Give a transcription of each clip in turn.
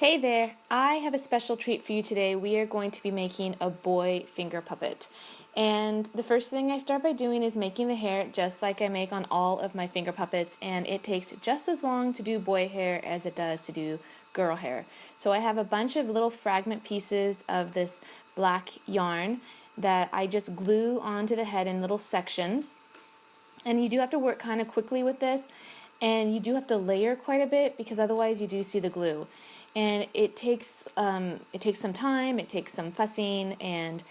Hey there, I have a special treat for you today. We are going to be making a boy finger puppet. And the first thing I start by doing is making the hair just like I make on all of my finger puppets, and it takes just as long to do boy hair as it does to do girl hair. So I have a bunch of little fragment pieces of this black yarn that I just glue onto the head in little sections. And you do have to work kind of quickly with this, and you do have to layer quite a bit because otherwise you do see the glue. And it takes some time, it takes some fussing, and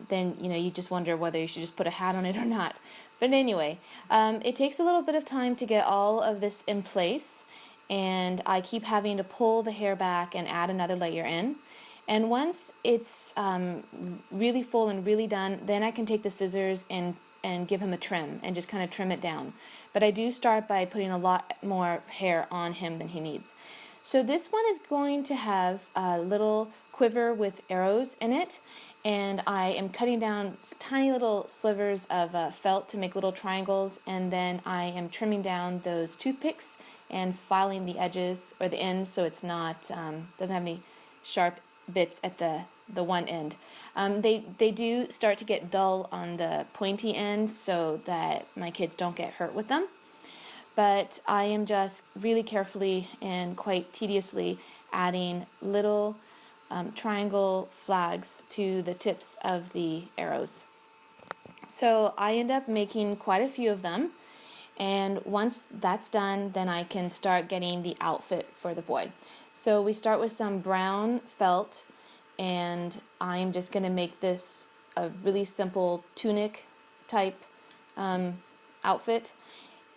then you just wonder whether you should just put a hat on it or not. But anyway, it takes a little bit of time to get all of this in place, and I keep having to pull the hair back and add another layer in. And once it's really full and really done, then I can take the scissors and give him a trim and just kind of trim it down. But I do start by putting a lot more hair on him than he needs. So this one is going to have a little quiver with arrows in it, and I am cutting down tiny little slivers of felt to make little triangles, and then I am trimming down those toothpicks and filing the edges or the ends so it's not doesn't have any sharp bits at the one end. They do start to get dull on the pointy end so that my kids don't get hurt with them. But I am just really carefully and quite tediously adding little triangle flags to the tips of the arrows. So I end up making quite a few of them, and once that's done, then I can start getting the outfit for the boy. So we start with some brown felt, and I'm just going to make this a really simple tunic type outfit.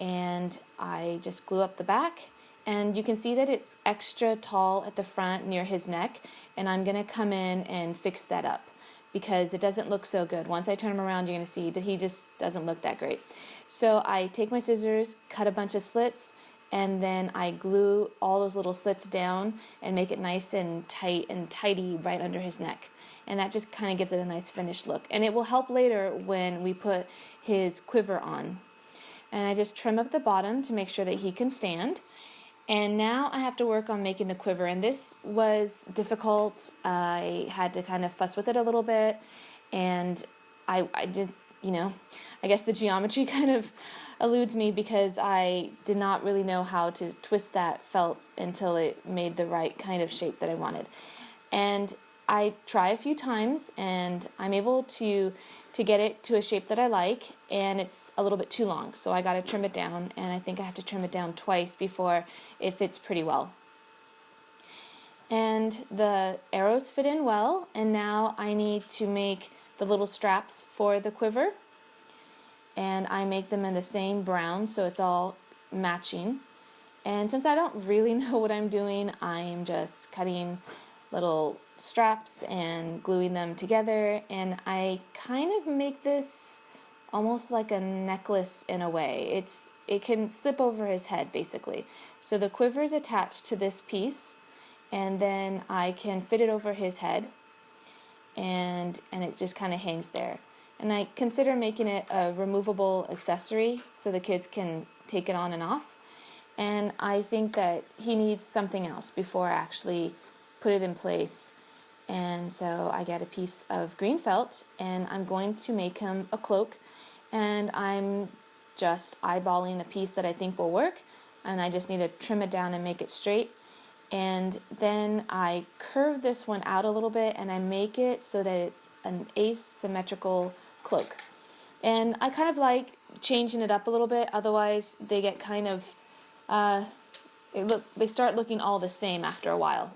And I just glue up the back, and you can see that it's extra tall at the front near his neck, and I'm going to come in and fix that up because it doesn't look so good. Once I turn him around, you're going to see that he just doesn't look that great. So I take my scissors, cut a bunch of slits, and then I glue all those little slits down and make it nice and tight and tidy right under his neck. And that just kind of gives it a nice finished look. And it will help later when we put his quiver on. And I just trim up the bottom to make sure that he can stand. And now I have to work on making the quiver, and this was difficult. I had to kind of fuss with it a little bit, and I just, I guess the geometry kind of eludes me because I did not really know how to twist that felt until it made the right kind of shape that I wanted. And I try a few times, and I'm able to get it to a shape that I like, and it's a little bit too long, so I got to trim it down, and I think I have to trim it down twice before it fits pretty well. And the arrows fit in well, and now I need to make the little straps for the quiver, and I make them in the same brown so it's all matching. And since I don't really know what I'm doing, I'm just cutting little straps and gluing them together, and I kind of make this almost like a necklace in a way. It can slip over his head basically. So the quiver is attached to this piece, and then I can fit it over his head, and it just kind of hangs there. And I consider making it a removable accessory so the kids can take it on and off. And I think that he needs something else before I actually put it in place. And so I get a piece of green felt, and I'm going to make him a cloak, and I'm just eyeballing a piece that I think will work, and I just need to trim it down and make it straight. And then I curve this one out a little bit, and I make it so that it's an asymmetrical cloak. And I kind of like changing it up a little bit, otherwise they get kind of they start looking all the same after a while.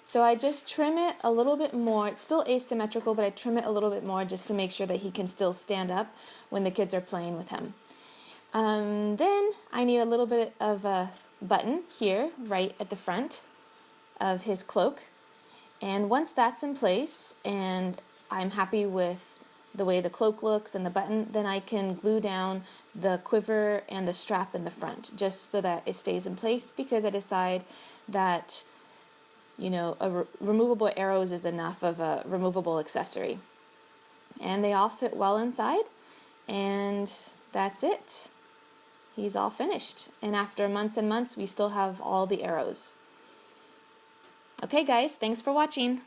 So I just trim it a little bit more. It's still asymmetrical, but I trim it a little bit more just to make sure that he can still stand up when the kids are playing with him. Then I need a little bit of a button here, right at the front of his cloak. And once that's in place, and I'm happy with the way the cloak looks and the button, then I can glue down the quiver and the strap in the front, just so that it stays in place, because I decide that removable arrows is enough of a removable accessory. And they all fit well inside, and that's it. He's all finished. And after months and months, we still have all the arrows. Okay guys, thanks for watching.